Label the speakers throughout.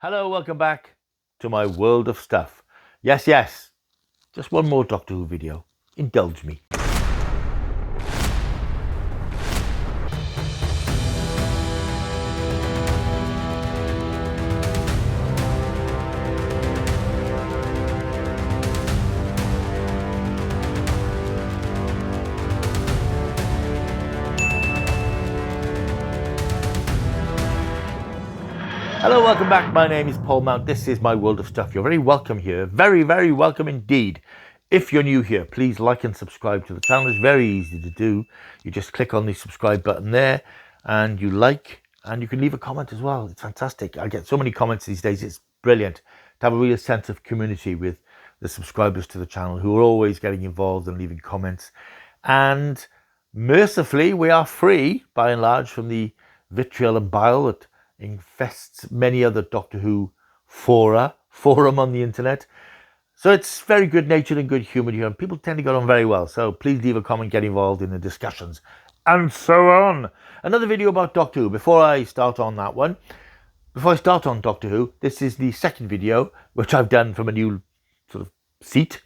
Speaker 1: Hello, welcome back to my world of stuff. Yes, just one more Doctor Who video. Indulge me. Hello, welcome back. My name is Paul Mount. This is my world of stuff. You're very welcome here. Very, very welcome indeed. If you're new here, please like and subscribe to the channel. It's very easy to do. You just click on the subscribe button there and you like, and you can leave a comment as well. It's fantastic. I get so many comments these days. It's brilliant to have a real sense of community with the subscribers to the channel who are always getting involved and leaving comments. And mercifully, we are free by and large from the vitriol and bile that infests many other Doctor Who forum on the internet. So it's very good natured and good humoured here, and people tend to get on very well. So please leave a comment, get involved in the discussions, and so on. Another video about Doctor Who. Before I start on Doctor Who, this is the second video which I've done from a new sort of seat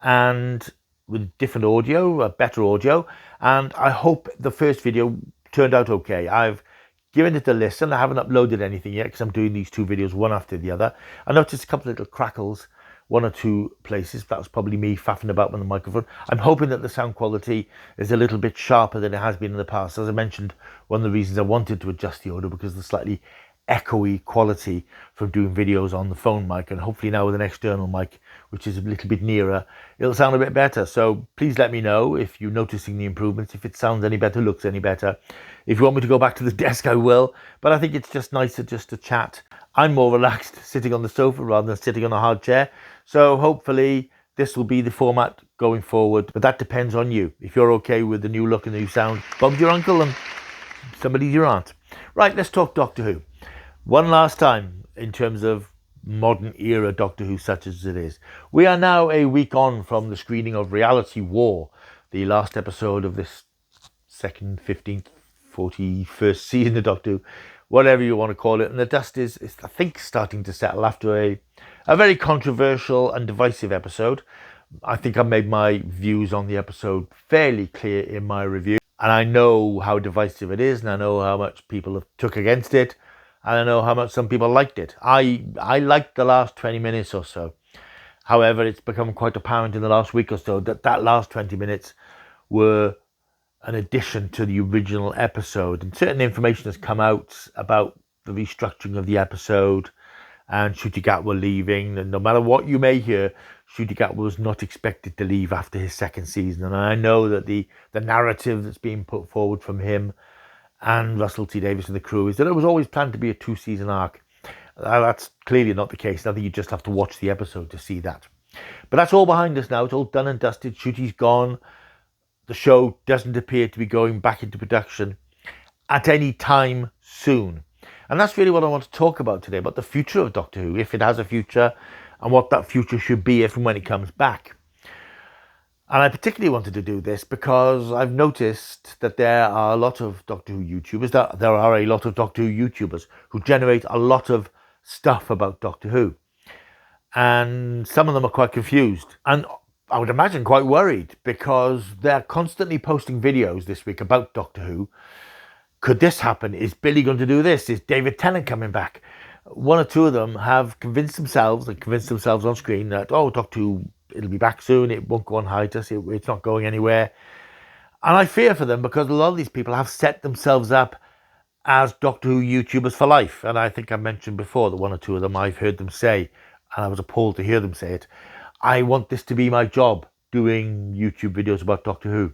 Speaker 1: and with different audio, better audio, and I hope the first video turned out okay. I've given it a listen. I haven't uploaded anything yet because I'm doing these two videos one after the other. I noticed a couple of little crackles, one or two places. That was probably me faffing about with the microphone. I'm hoping that the sound quality is a little bit sharper than it has been in the past. As I mentioned, one of the reasons I wanted to adjust the audio because of the slightly echoey quality from doing videos on the phone mic, and hopefully now with an external mic which is a little bit nearer, it'll sound a bit better. So please let me know if you're noticing the improvements, if it sounds any better, looks any better. If you want me to go back to the desk, I will, but I think it's just nicer just to chat. I'm more relaxed sitting on the sofa rather than sitting on a hard chair, so hopefully this will be the format going forward, but that depends on you. If you're okay with the new look and the new sound, Bob's your uncle and somebody's your aunt. Right, let's talk Doctor Who. One last time in terms of modern era Doctor Who such as it is. We are now a week on from the screening of Reality War, the last episode of this second, 15th, 41st season of Doctor Who, whatever you want to call it. And the dust is I think, starting to settle after a very controversial and divisive episode. I think I made my views on the episode fairly clear in my review. And I know how divisive it is, and I know how much people have took against it. And I know how much some people liked it. I liked the last 20 minutes or so. However, it's become quite apparent in the last week or so that last 20 minutes were an addition to the original episode. And certain information has come out about the restructuring of the episode and Ncuti Gatwa leaving. And no matter what you may hear, Ncuti Gatwa was not expected to leave after his second season. And I know that the narrative that's being put forward from him and Russell T Davies and the crew is that it was always planned to be a 2-season arc. That's clearly not the case. I think you just have to watch the episode to see that. But that's all behind us now. It's all done and dusted. Ncuti's gone. The show doesn't appear to be going back into production at any time soon. And that's really what I want to talk about today, about the future of Doctor Who, if it has a future, and what that future should be if and when it comes back. And I particularly wanted to do this because I've noticed that there are a lot of Doctor Who YouTubers, there are a lot of Doctor Who YouTubers who generate a lot of stuff about Doctor Who. And some of them are quite confused. And I would imagine quite worried because they're constantly posting videos this week about Doctor Who. Could this happen? Is Billy going to do this? Is David Tennant coming back? One or two of them have convinced themselves on screen that, oh, Doctor Who, it'll be back soon, it won't go on hiatus, it's not going anywhere. And I fear for them because a lot of these people have set themselves up as Doctor Who YouTubers for life. And I think I mentioned before that one or two of them I've heard them say, and I was appalled to hear them say it, I want this to be my job, doing YouTube videos about Doctor Who.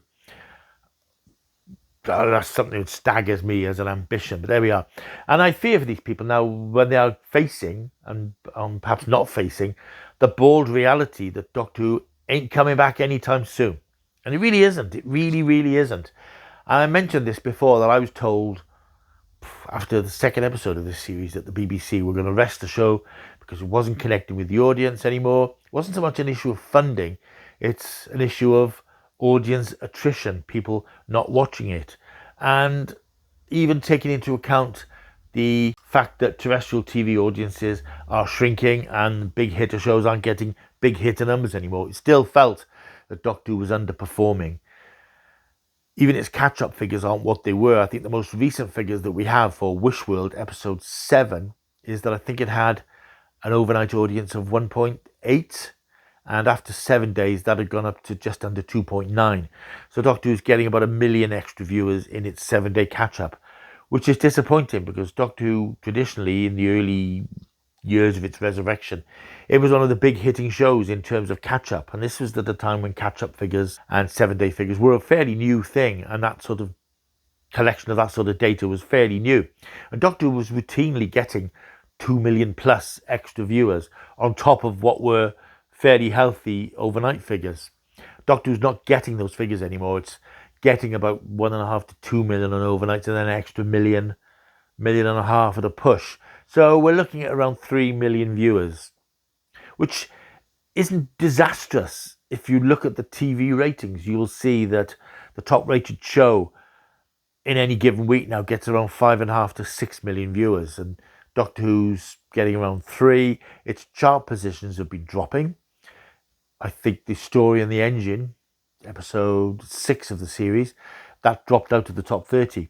Speaker 1: That's something that staggers me as an ambition, but there we are. And I fear for these people now when they are facing, and perhaps not facing, the bald reality that Doctor Who ain't coming back anytime soon. And it really isn't. It really, really isn't. And I mentioned this before, that I was told after the second episode of this series that the BBC were going to rest the show because it wasn't connecting with the audience anymore. It wasn't so much an issue of funding. It's an issue of audience attrition, people not watching it. And even taking into account the fact that terrestrial TV audiences are shrinking and big hitter shows aren't getting big hitter numbers anymore. It still felt that Doctor Who was underperforming. Even its catch-up figures aren't what they were. I think the most recent figures that we have for Wishworld episode 7 is that I think it had an overnight audience of 1.8, and after 7 days that had gone up to just under 2.9. So Doctor Who's getting about 1 million extra viewers in its 7-day catch-up, which is disappointing because Doctor Who traditionally in the early years of its resurrection, it was one of the big hitting shows in terms of catch-up, and this was at the time when catch-up figures and 7-day figures were a fairly new thing, and that sort of collection of that sort of data was fairly new. And Doctor Who was routinely getting 2 million plus extra viewers on top of what were fairly healthy overnight figures. Doctor Who's not getting those figures anymore. It's getting about 1.5 to 2 million on overnights and then an extra million and a half at a push. So we're looking at around 3 million viewers, which isn't disastrous. If you look at the TV ratings, you will see that the top rated show in any given week now gets around 5.5 to 6 million viewers, and Doctor Who's getting around 3. Its chart positions have been dropping. I think the Story and the Engine, episode 6 of the series, that dropped out of the top 30.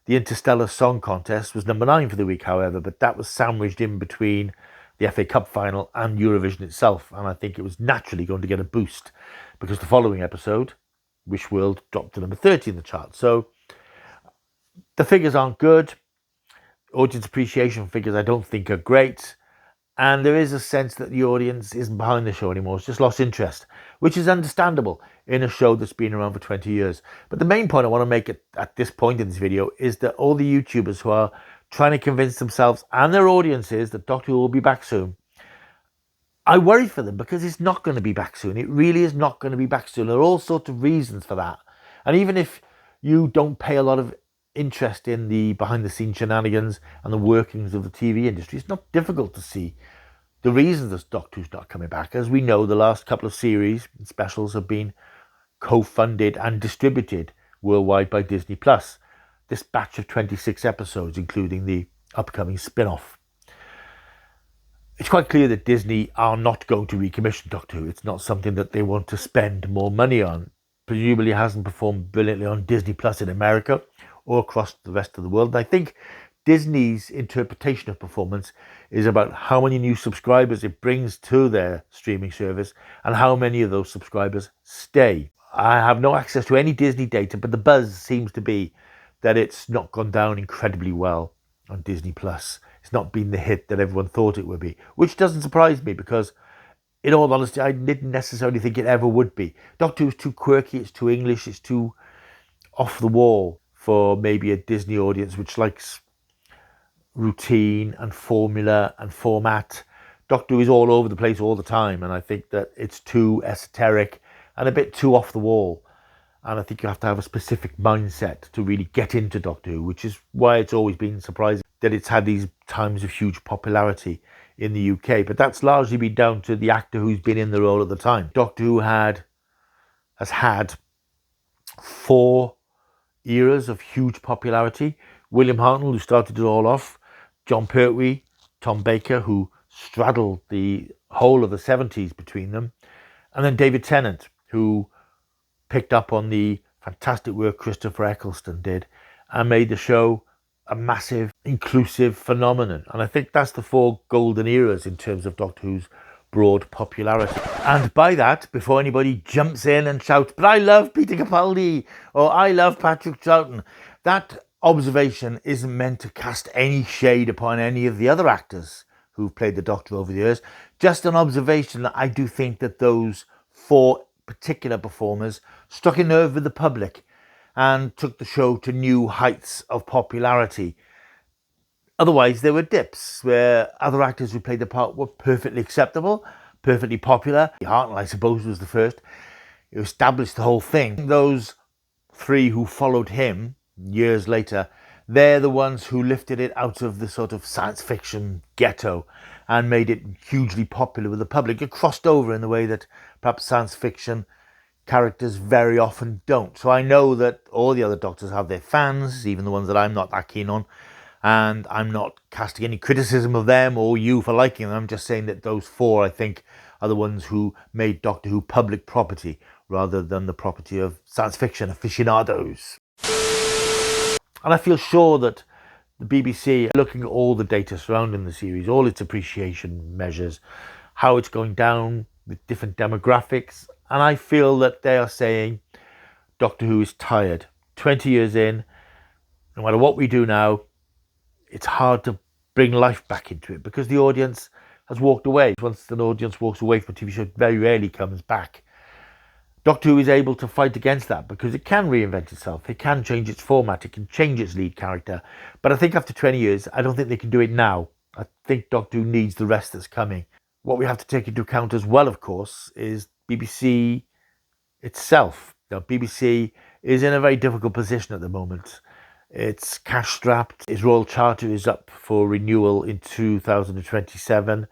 Speaker 1: The Interstellar Song Contest was number 9 for the week, however, but that was sandwiched in between the FA Cup final and Eurovision itself, and I think it was naturally going to get a boost because the following episode, Wishworld, dropped to number 30 in the chart. So the figures aren't good. Audience appreciation figures I don't think are great, and there is a sense that the audience isn't behind the show anymore. It's just lost interest, which is understandable in a show that's been around for 20 years. But the main point I want to make at this point in this video is that all the YouTubers who are trying to convince themselves and their audiences that Doctor Who will be back soon, I worry for them because it's not going to be back soon. It really is not going to be back soon. There are all sorts of reasons for that. And even if you don't pay a lot of interest in the behind-the-scenes shenanigans and the workings of the TV industry, it's not difficult to see the reasons that Doctor Who's not coming back. As we know, the last couple of series and specials have been co-funded and distributed worldwide by Disney+. This batch of 26 episodes, including the upcoming spin-off. It's quite clear that Disney are not going to recommission Doctor Who. It's not something that they want to spend more money on. Presumably hasn't performed brilliantly on Disney+ in America or across the rest of the world. And I think Disney's interpretation of performance is about how many new subscribers it brings to their streaming service and how many of those subscribers stay. I have no access to any Disney data, but the buzz seems to be that it's not gone down incredibly well on Disney+. It's not been the hit that everyone thought it would be, which doesn't surprise me because, in all honesty, I didn't necessarily think it ever would be. Doctor Who's too quirky, it's too English, it's too off the wall for maybe a Disney audience which likes routine and formula and format. Doctor Who is all over the place all the time, and I think that it's too esoteric and a bit too off the wall. And I think you have to have a specific mindset to really get into Doctor Who, which is why it's always been surprising that it's had these times of huge popularity in the UK. But that's largely been down to the actor who's been in the role at the time. Doctor Who has had 4 eras of huge popularity. William Hartnell, who started it all off, John Pertwee, Tom Baker, who straddled the whole of the 70s between them, and then David Tennant, who picked up on the fantastic work Christopher Eccleston did and made the show a massive, inclusive phenomenon. And I think that's the 4 golden eras in terms of Doctor Who's broad popularity. And by that, before anybody jumps in and shouts, "But I love Peter Capaldi," or "I love Patrick Troughton," that observation isn't meant to cast any shade upon any of the other actors who've played the Doctor over the years. Just an observation that I do think that those 4 particular performers struck a nerve with the public and took the show to new heights of popularity. Otherwise, there were dips where other actors who played the part were perfectly acceptable, perfectly popular. Hartnell, I suppose, was the first who established the whole thing. Those 3 who followed him years later, they're the ones who lifted it out of the sort of science fiction ghetto and made it hugely popular with the public. It crossed over in the way that perhaps science fiction characters very often don't. So I know that all the other Doctors have their fans, even the ones that I'm not that keen on. And I'm not casting any criticism of them or you for liking them. I'm just saying that those four, I think, are the ones who made Doctor Who public property rather than the property of science fiction aficionados. And I feel sure that the BBC, looking at all the data surrounding the series, all its appreciation measures, how it's going down with different demographics, and I feel that they are saying Doctor Who is tired. 20 years in, no matter what we do now, it's hard to bring life back into it because the audience has walked away. Once an audience walks away from a TV show, it very rarely comes back. Doctor Who is able to fight against that because it can reinvent itself. It can change its format. It can change its lead character. But I think after 20 years, I don't think they can do it now. I think Doctor Who needs the rest that's coming. What we have to take into account as well, of course, is BBC itself. Now, BBC is in a very difficult position at the moment. It's cash strapped. Its Royal Charter is up for renewal in 2027.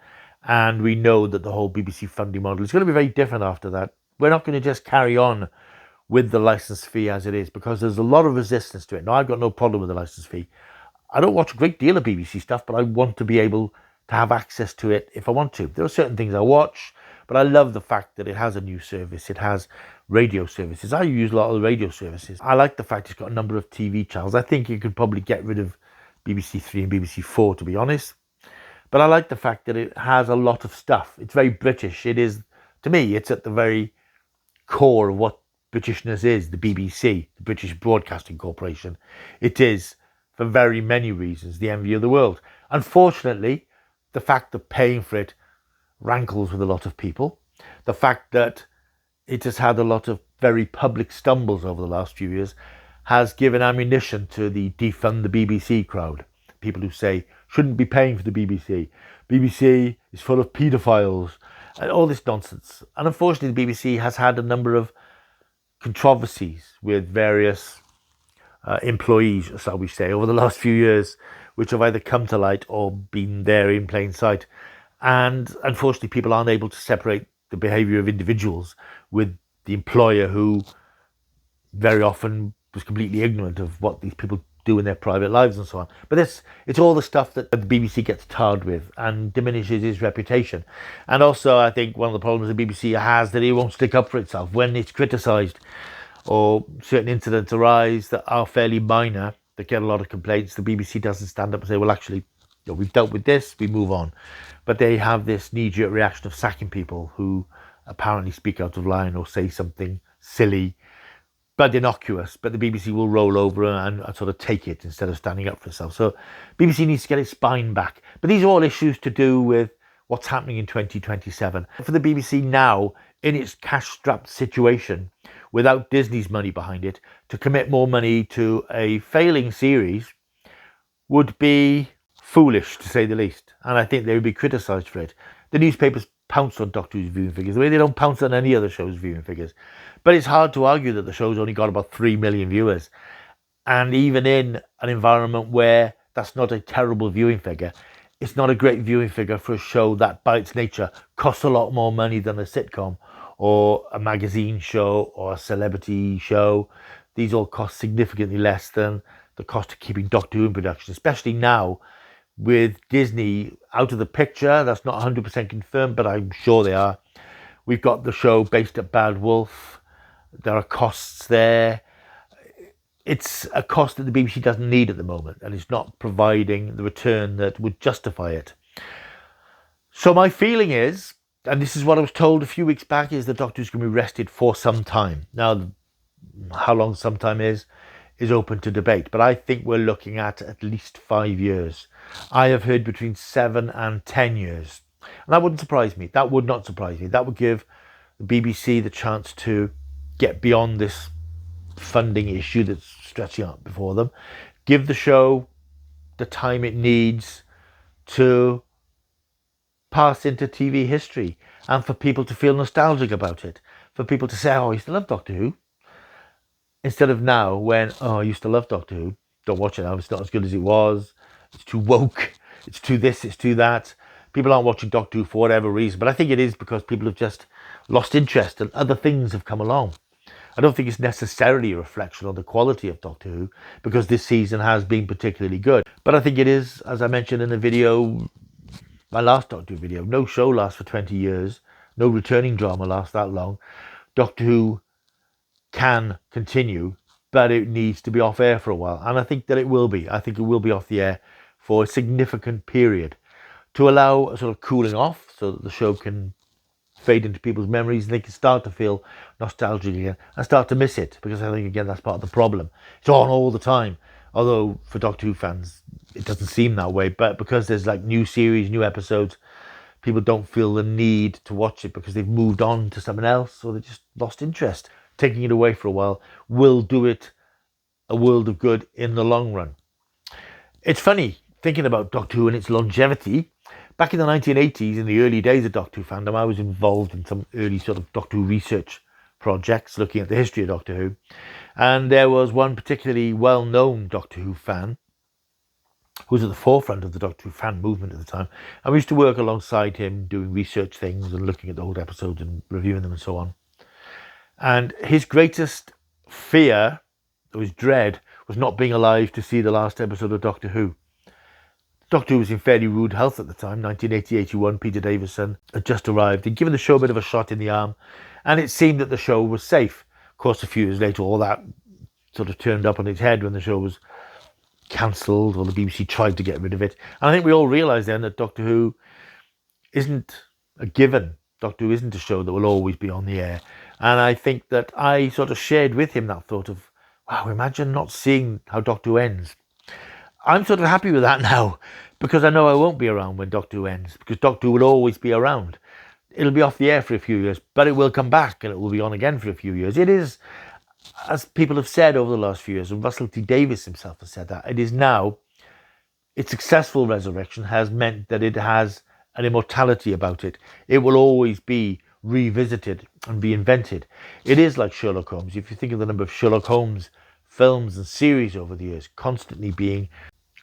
Speaker 1: And we know that the whole BBC funding model is going to be very different after that. We're not going to just carry on with the license fee as it is because there's a lot of resistance to it. Now, I've got no problem with the license fee. I don't watch a great deal of BBC stuff, but I want to be able to have access to it if I want to. There are certain things I watch, but I love the fact that it has a news service. It has radio services. I use a lot of the radio services. I like the fact it's got a number of TV channels. I think you could probably get rid of BBC 3 and BBC 4, to be honest. But I like the fact that it has a lot of stuff. It's very British. It is, to me, it's at the very core of what Britishness is, the BBC, the British Broadcasting Corporation. It is, for very many reasons, the envy of the world. Unfortunately, the fact that paying for it rankles with a lot of people. The fact that it has had a lot of very public stumbles over the last few years has given ammunition to the defund the BBC crowd. People who say, shouldn't be paying for the BBC. BBC is full of paedophiles and all this nonsense. And unfortunately, the BBC has had a number of controversies with various employees, shall we say, over the last few years, which have either come to light or been there in plain sight. And unfortunately, people aren't able to separate the behaviour of individuals with the employer who very often was completely ignorant of what these people do in their private lives and so on. But it's all the stuff that the BBC gets tarred with and diminishes its reputation. And also, I think one of the problems the BBC has that it won't stick up for itself when it's criticised or certain incidents arise that are fairly minor, that get a lot of complaints. The BBC doesn't stand up and say, well, actually, we've dealt with this, we move on. But they have this knee-jerk reaction of sacking people who apparently speak out of line or say something silly but innocuous, but the BBC will roll over and sort of take it instead of standing up for itself. So BBC needs to get its spine back. But these are all issues to do with what's happening in 2027. For the BBC now, in its cash-strapped situation, without Disney's money behind it, to commit more money to a failing series would be foolish, to say the least. And I think they would be criticised for it. The newspapers pounce on Doctor Who's viewing figures the way they don't pounce on any other show's viewing figures. But it's hard to argue that the show's only got about 3 million viewers. And even in an environment where that's not a terrible viewing figure, it's not a great viewing figure for a show that by its nature costs a lot more money than a sitcom or a magazine show or a celebrity show. These all cost significantly less than the cost of keeping Doctor Who in production, especially now with Disney out of the picture. That's not 100% confirmed, but I'm sure they are. We've got the show based at Bad Wolf. There are costs there. It's a cost that the BBC doesn't need at the moment, and it's not providing the return that would justify it. So my feeling is, and this is what I was told a few weeks back, is that Doctor Who's going to be rested for some time. Now, how long some time is open to debate, but I think we're looking at least 5 years. I have heard between 7 and 10 years. And that wouldn't surprise me. That would not surprise me. That would give the BBC the chance to get beyond this funding issue that's stretching out before them. Give the show the time it needs to pass into TV history and for people to feel nostalgic about it. For people to say, oh, I used to love Doctor Who. Instead of now when, oh, I used to love Doctor Who. Don't watch it now. It's not as good as it was. It's too woke. It's too this. It's too that. People aren't watching Doctor Who for whatever reason. But I think it is because people have just lost interest and other things have come along. I don't think it's necessarily a reflection on the quality of Doctor Who, because this season has been particularly good. But I think it is, as I mentioned in the video, my last Doctor Who video, no show lasts for 20 years. No returning drama lasts that long. Doctor Who can continue, but it needs to be off air for a while. And I think that it will be. I think it will be off the air for a significant period to allow a sort of cooling off so that the show can fade into people's memories and they can start to feel nostalgic again and start to miss it, because I think, again, that's part of the problem. It's on all the time, although for Doctor Who fans it doesn't seem that way, but because there's like new series, new episodes, people don't feel the need to watch it because they've moved on to something else, or they just lost interest. Taking it away for a while will do it a world of good in the long run. It's funny thinking about Doctor Who and its longevity. Back in the 1980s, in the early days of Doctor Who fandom, I was involved in some early sort of Doctor Who research projects looking at the history of Doctor Who. And there was one particularly well-known Doctor Who fan who was at the forefront of the Doctor Who fan movement at the time. And we used to work alongside him doing research things and looking at the old episodes and reviewing them and so on. And his greatest fear, or his dread, was not being alive to see the last episode of Doctor Who. Doctor Who was in fairly rude health at the time. 1980-81, Peter Davison had just arrived. He'd given the show a bit of a shot in the arm, and it seemed that the show was safe. Of course, a few years later, all that sort of turned up on its head when the show was cancelled, or the BBC tried to get rid of it. And I think we all realised then that Doctor Who isn't a given. Doctor Who isn't a show that will always be on the air. And I think that I sort of shared with him that thought of, wow, imagine not seeing how Doctor Who ends. I'm sort of happy with that now, because I know I won't be around when Doctor Who ends, because Doctor Who will always be around. It'll be off the air for a few years, but it will come back and it will be on again for a few years. It is, as people have said over the last few years, and Russell T Davies himself has said that, it is now, its successful resurrection has meant that it has an immortality about it. It will always be revisited and reinvented. It is like Sherlock Holmes. If you think of the number of Sherlock Holmes films and series over the years, constantly being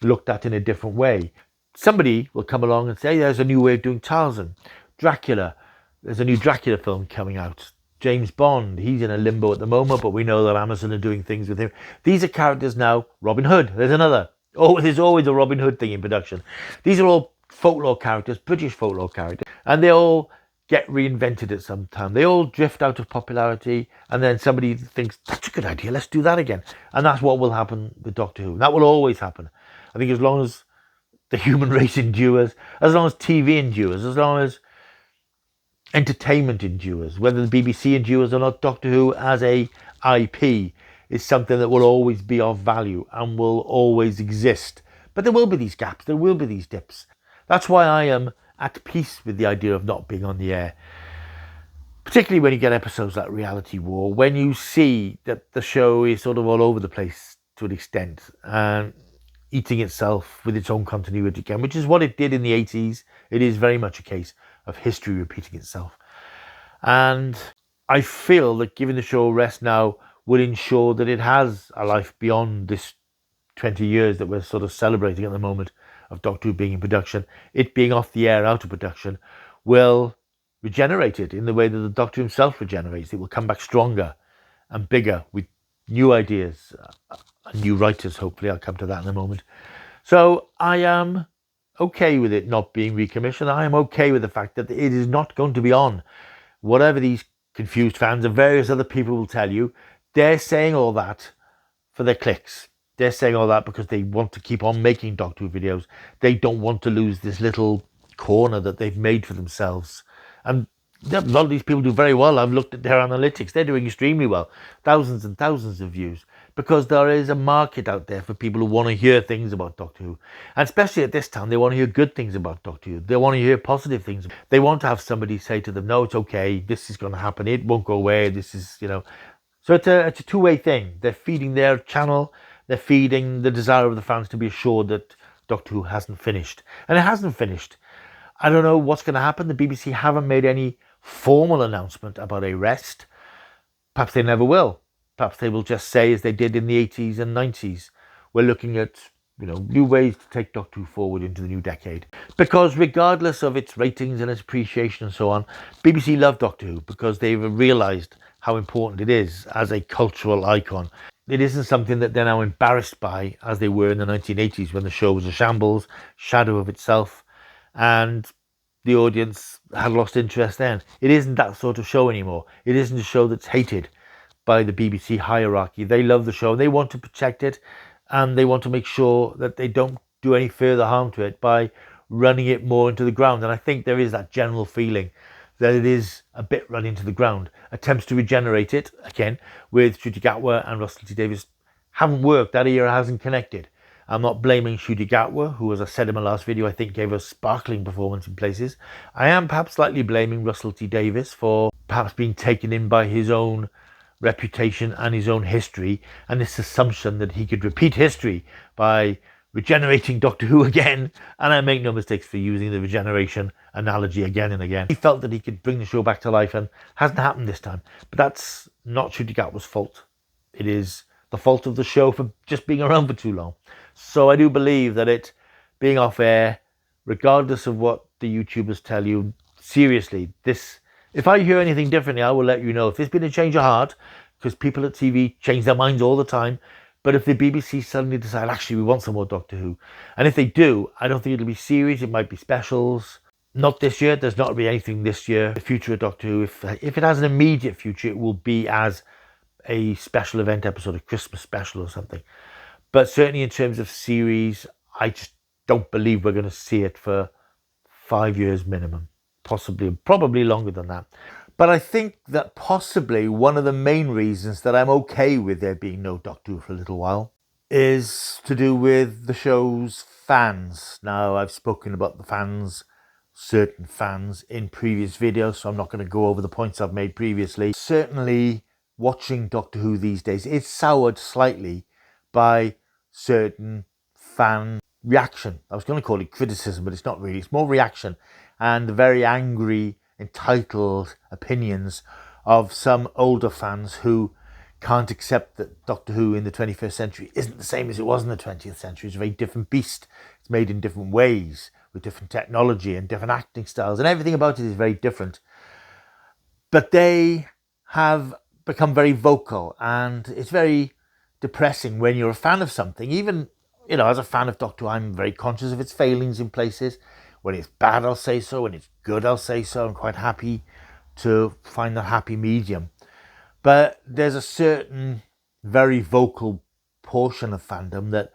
Speaker 1: looked at in a different way. Somebody will come along and say, there's a new way of doing Tarzan. Dracula, there's a new Dracula film coming out. James Bond, he's in a limbo at the moment, but we know that Amazon are doing things with him. These are characters now. Robin Hood, there's another. Oh, there's always a Robin Hood thing in production. These are all folklore characters, British folklore characters, and they all get reinvented at some time. They all drift out of popularity, and then somebody thinks, that's a good idea, let's do that again. And that's what will happen with Doctor Who. That will always happen. I think as long as the human race endures, as long as TV endures, as long as entertainment endures, whether the BBC endures or not, Doctor Who as a IP is something that will always be of value and will always exist. But there will be these gaps, there will be these dips. That's why I am at peace with the idea of not being on the air. Particularly when you get episodes like Reality War, when you see that the show is sort of all over the place to an extent and eating itself with its own continuity again, which is what it did in the 80s. It is very much a case of history repeating itself. And I feel that giving the show a rest now will ensure that it has a life beyond this 20 years that we're sort of celebrating at the moment of Doctor Who being in production. It being off the air, out of production, will regenerate it in the way that the Doctor himself regenerates. It will come back stronger and bigger with new ideas and new writers, hopefully. I'll come to that in a moment. So I am okay with it not being recommissioned. I am okay with the fact that it is not going to be on. Whatever these confused fans and various other people will tell you, they're saying all that for their clicks. They're saying all that because they want to keep on making Doctor Who videos. They don't want to lose this little corner that they've made for themselves. And a lot of these people do very well. I've looked at their analytics. They're doing extremely well. Thousands and thousands of views. Because there is a market out there for people who want to hear things about Doctor Who. And especially at this time, they want to hear good things about Doctor Who. They want to hear positive things. They want to have somebody say to them, no, it's okay. This is going to happen. It won't go away. This is, So it's a two-way thing. They're feeding their channel. They're feeding the desire of the fans to be assured that Doctor Who hasn't finished. And it hasn't finished. I don't know what's going to happen. The BBC haven't made any formal announcement about a rest. Perhaps they never will. Perhaps they will just say, as they did in the 80s and 90s, we're looking at new ways to take Doctor Who forward into the new decade. Because regardless of its ratings and its appreciation and so on, BBC love Doctor Who because they've realised how important it is as a cultural icon. It isn't something that they're now embarrassed by as they were in the 1980s when the show was a shambles, shadow of itself, and the audience had lost interest then. It isn't that sort of show anymore. It isn't a show that's hated by the BBC hierarchy. They love the show and they want to protect it, and they want to make sure that they don't do any further harm to it by running it more into the ground. And I think there is that general feeling that it is a bit run into the ground. Attempts to regenerate it, again, with Ncuti Gatwa and Russell T Davies haven't worked. That era hasn't connected. I'm not blaming Ncuti Gatwa, who, as I said in my last video, I think gave a sparkling performance in places. I am perhaps slightly blaming Russell T Davies for perhaps being taken in by his own reputation and his own history, and this assumption that he could repeat history by regenerating Doctor Who again. And I make no mistakes for using the regeneration analogy again and again. He felt that he could bring the show back to life, and hasn't happened this time. But that's not Ncuti Gatwa's fault. It is the fault of the show for just being around for too long. So I do believe that it being off air, regardless of what the YouTubers tell you, seriously, this, if I hear anything differently, I will let you know. If there's been a change of heart, because people at TV change their minds all the time, but if the BBC suddenly decide, actually, we want some more Doctor Who, and if they do, I don't think it'll be series, it might be specials. Not this year, there's not going to be anything this year. The future of Doctor Who, if it has an immediate future, it will be as a special event episode, a Christmas special or something. But certainly in terms of series, I just don't believe we're going to see it for 5 years minimum. Probably longer than that. But I think that possibly one of the main reasons that I'm okay with there being no Doctor Who for a little while is to do with the show's fans. Now, I've spoken about the fans, certain fans, in previous videos, so I'm not going to go over the points I've made previously. Certainly, watching Doctor Who these days is soured slightly by certain fan reaction. I was going to call it criticism, but it's not really. It's more reaction, and the very angry, entitled opinions of some older fans who can't accept that Doctor Who in the 21st century isn't the same as it was in the 20th century. It's a very different beast. It's made in different ways, with different technology and different acting styles, and everything about it is very different. But they have become very vocal, and it's very depressing when you're a fan of something. Even, as a fan of Doctor Who, I'm very conscious of its failings in places. When it's bad, I'll say so. When it's good, I'll say so. I'm quite happy to find that happy medium. But there's a certain very vocal portion of fandom that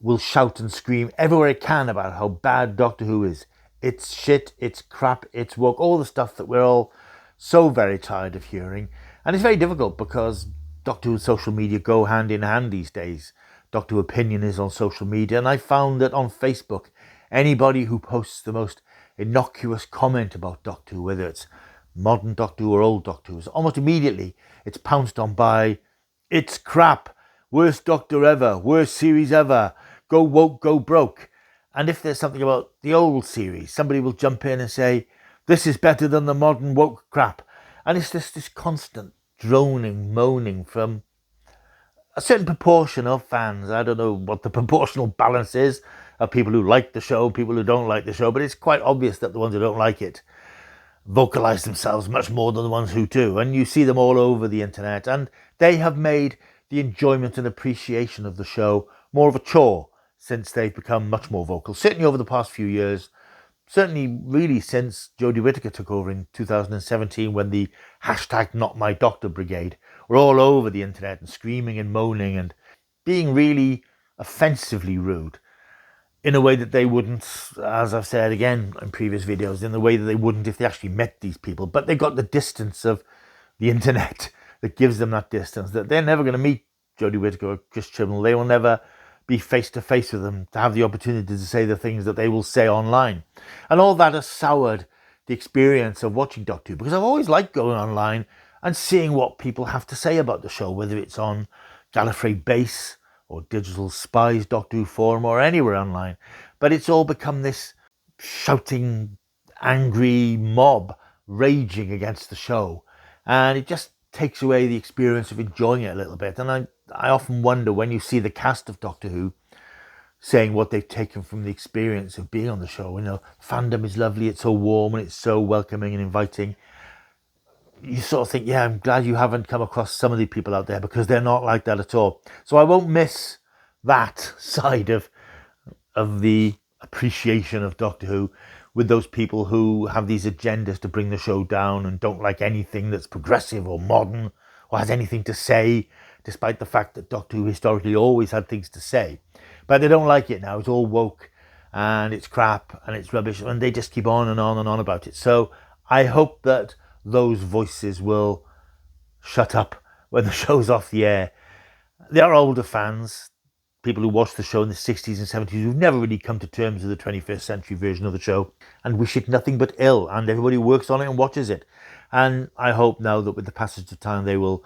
Speaker 1: will shout and scream everywhere it can about how bad Doctor Who is. It's shit, it's crap, it's woke, all the stuff that we're all so very tired of hearing. And it's very difficult because Doctor Who and social media go hand in hand these days. Doctor Who opinion is on social media, and I found that on Facebook, anybody who posts the most innocuous comment about Doctor Who, whether it's modern Doctor Who or old Doctor Who, almost immediately it's pounced on by, it's crap, worst Doctor ever, worst series ever, go woke, go broke. And if there's something about the old series, somebody will jump in and say, this is better than the modern woke crap. And it's just this constant droning, moaning from a certain proportion of fans. I don't know what the proportional balance is of people who like the show, people who don't like the show, but it's quite obvious that the ones who don't like it vocalize themselves much more than the ones who do. And you see them all over the internet, and they have made the enjoyment and appreciation of the show more of a chore since they've become much more vocal. Certainly over the past few years, certainly really since Jodie Whittaker took over in 2017, when the hashtag Not My Doctor Brigade were all over the internet and screaming and moaning and being really offensively rude in a way that they wouldn't, as I've said again in previous videos, in the way that they wouldn't if they actually met these people. But they've got the distance of the internet that gives them that distance, that they're never going to meet Jodie Whittaker or Chris Chibnall. They will never be face to face with them to have the opportunity to say the things that they will say online. And all that has soured the experience of watching Doctor Who, because I've always liked going online and seeing what people have to say about the show, whether it's on Gallifrey Base or Digital Spies Doctor Who forum or anywhere online. But it's all become this shouting, angry mob raging against the show, and it just takes away the experience of enjoying it a little bit. And I often wonder, when you see the cast of Doctor Who saying what they've taken from the experience of being on the show, fandom is lovely, it's so warm and it's so welcoming and inviting. you sort of think, yeah, I'm glad you haven't come across some of the people out there, because they're not like that at all. So I won't miss that side of the appreciation of Doctor Who, with those people who have these agendas to bring the show down and don't like anything that's progressive or modern or has anything to say, despite the fact that Doctor Who historically always had things to say. But they don't like it now. It's all woke and it's crap and it's rubbish, and they just keep on and on and on about it. So I hope that those voices will shut up when the show's off the air. There are older fans, people who watched the show in the 60s and 70s, who've never really come to terms with the 21st century version of the show and wish it nothing but ill, and everybody who works on it and watches it. And I hope now that with the passage of time they will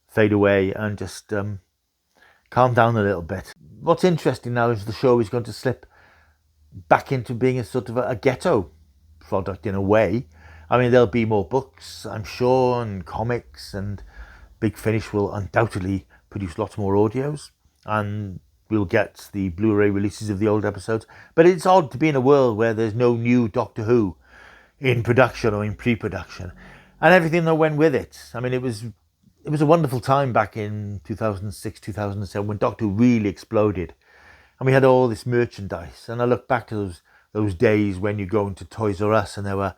Speaker 1: fade away and just calm down a little bit. What's interesting now is the show is going to slip back into being a sort of a ghetto product in a way. I mean, there'll be more books, I'm sure, and comics, and Big Finish will undoubtedly produce lots more audios, and we'll get the Blu-ray releases of the old episodes. But it's odd to be in a world where there's no new Doctor Who in production or in pre-production, and everything that went with it. I mean, it was a wonderful time back in 2006, 2007, when Doctor Who really exploded. And we had all this merchandise. And I look back to those days when you go into Toys R Us and there were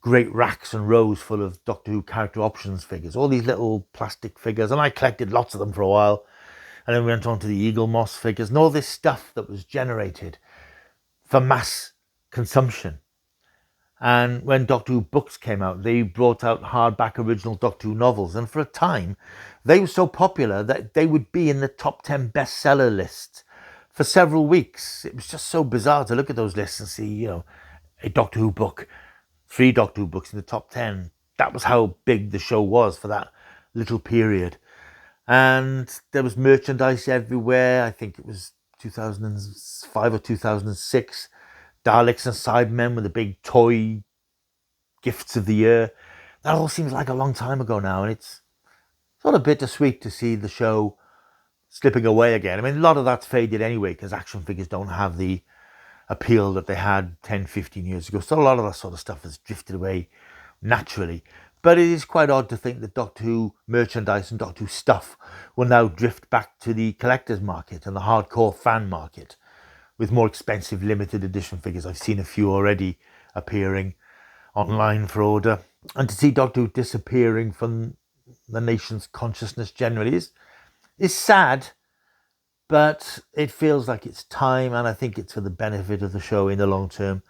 Speaker 1: great racks and rows full of Doctor Who character options figures, all these little plastic figures. And I collected lots of them for a while. And then we went on to the Eagle Moss figures and all this stuff that was generated for mass consumption. And when Doctor Who books came out, they brought out hardback original Doctor Who novels. And for a time, they were so popular that they would be in the top 10 bestseller lists for several weeks. It was just so bizarre to look at those lists and see, a Doctor Who book, 3 Doctor Who books in the top 10. That was how big the show was for that little period. And there was merchandise everywhere. I think it was 2005 or 2006. Daleks and Cybermen were the big toy gifts of the year. That all seems like a long time ago now, and it's sort of bittersweet to see the show slipping away again. I mean, a lot of that's faded anyway, because action figures don't have the appeal that they had 10, 15 years ago. So a lot of that sort of stuff has drifted away naturally. But it is quite odd to think that Doctor Who merchandise and Doctor Who stuff will now drift back to the collector's market and the hardcore fan market with more expensive limited edition figures. I've seen a few already appearing online for order. And to see Doctor Who disappearing from the nation's consciousness generally is sad, but it feels like it's time, and I think it's for the benefit of the show in the long term.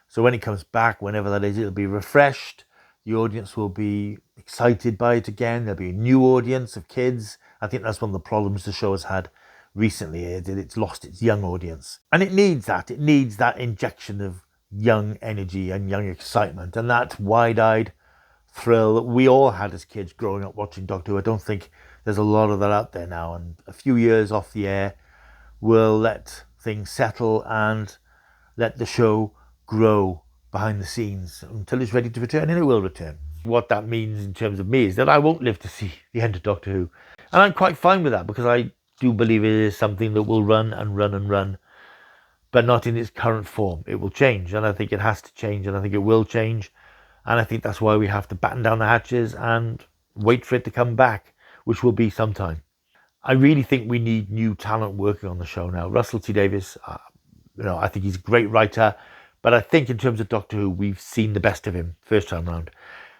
Speaker 1: So when it comes back, whenever that is, it'll be refreshed. The audience will be excited by it again. There'll be a new audience of kids. I think that's one of the problems the show has had recently. It's lost its young audience. And it needs that. It needs that injection of young energy and young excitement and that wide-eyed thrill that we all had as kids growing up watching Doctor Who. I don't think there's a lot of that out there now. And a few years off the air will let things settle and let the show grow behind the scenes until it's ready to return, and it will return. What that means in terms of me is that I won't live to see the end of Doctor Who. And I'm quite fine with that, because I do believe it is something that will run and run and run, but not in its current form. It will change, and I think it has to change, and I think it will change. And I think that's why we have to batten down the hatches and wait for it to come back, which will be sometime. I really think we need new talent working on the show now. Russell T Davies, I think he's a great writer, but I think in terms of Doctor Who, we've seen the best of him first time round.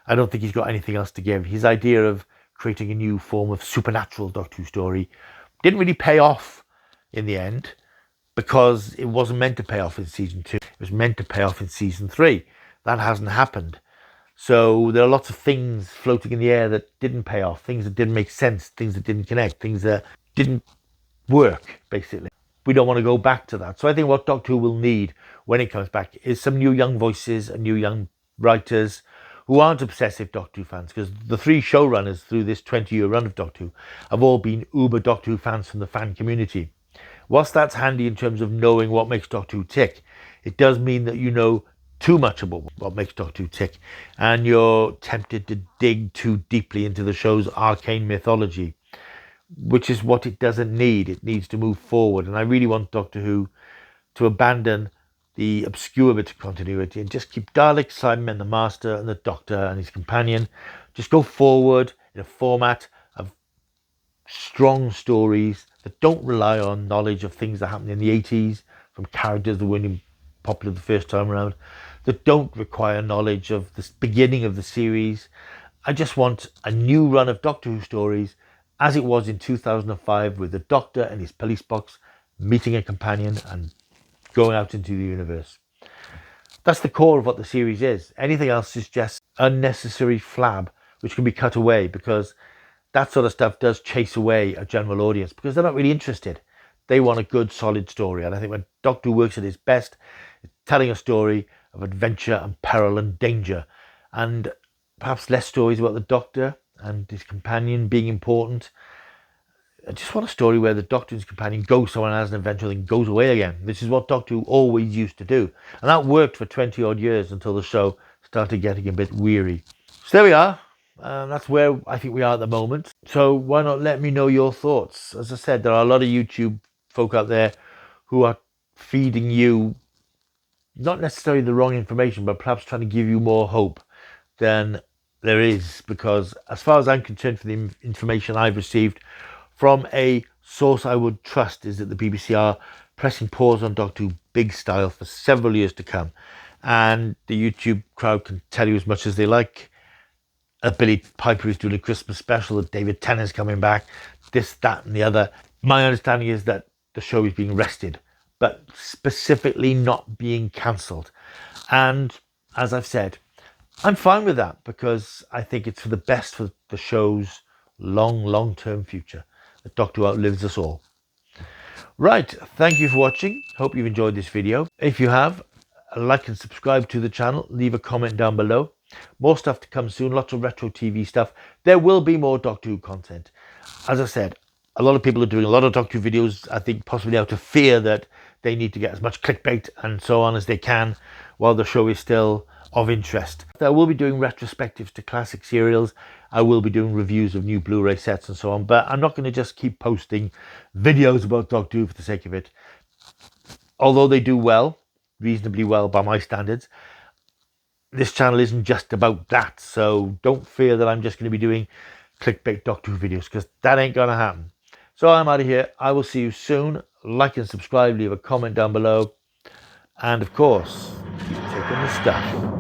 Speaker 1: I don't think he's got anything else to give. His idea of creating a new form of supernatural Doctor Who story didn't really pay off in the end, because it wasn't meant to pay off in season 2. It was meant to pay off in season 3. That hasn't happened. So there are lots of things floating in the air that didn't pay off, things that didn't make sense, things that didn't connect, things that didn't work, basically. We don't want to go back to that. So I think what Doctor Who will need when it comes back is some new young voices and new young writers who aren't obsessive Doctor Who fans, because the 3 showrunners through this 20-year run of Doctor Who have all been uber Doctor Who fans from the fan community. Whilst that's handy in terms of knowing what makes Doctor Who tick, it does mean that you know too much about what makes Doctor Who tick, and you're tempted to dig too deeply into the show's arcane mythology, which is what it doesn't need. It needs to move forward, and I really want Doctor Who to abandon the obscure bit of continuity and just keep Dalek, Cybermen, the Master, and the Doctor and his companion Just go forward in a format of strong stories that don't rely on knowledge of things that happened in the 80s from characters that weren't popular the first time around, that don't require knowledge of the beginning of the series. I just want a new run of Doctor Who stories as it was in 2005 with the Doctor and his police box meeting a companion and going out into the universe. That's the core of what the series is. Anything else is just unnecessary flab which can be cut away, because that sort of stuff does chase away a general audience because they're not really interested. They want a good, solid story. And I think when Doctor Who works at his best, it's telling a story of adventure and peril and danger, and perhaps less stories about the Doctor and his companion being important. I just want a story where the Doctor and his companion go somewhere and has an adventure and goes away again. This is what Doctor Who always used to do. And that worked for 20 odd years until the show started getting a bit weary. So there we are. That's where I think we are at the moment. So why not let me know your thoughts? As I said, there are a lot of YouTube folk out there who are feeding you not necessarily the wrong information, but perhaps trying to give you more hope than there is. Because as far as I'm concerned, for the information I've received from a source I would trust, is that the BBC are pressing pause on Doctor Who big style for several years to come. And the YouTube crowd can tell you as much as they like. Billy Piper is doing a Christmas special, that David Tennant's coming back, this, that and the other. My understanding is that the show is being rested, but specifically not being cancelled. And as I've said, I'm fine with that, because I think it's for the best for the show's long-term future, that Doctor Who outlives us all. Right, thank you for watching. Hope you've enjoyed this video. If you have, like and subscribe to the channel. Leave a comment down below. More stuff to come soon, lots of retro TV stuff. There will be more Doctor Who content. As I said, a lot of people are doing a lot of Doctor Who videos, I think possibly out of fear that they need to get as much clickbait and so on as they can while the show is still of interest. I will be doing retrospectives to classic serials. I will be doing reviews of new Blu-ray sets and so on, but I'm not going to just keep posting videos about Doctor Who for the sake of it. Although they do well, reasonably well by my standards, this channel isn't just about that, so don't fear that I'm just going to be doing clickbait Doctor Who videos, because that ain't going to happen. So I'm out of here. I will see you soon. Like and subscribe, leave a comment down below, and of course, keep taking the stuff.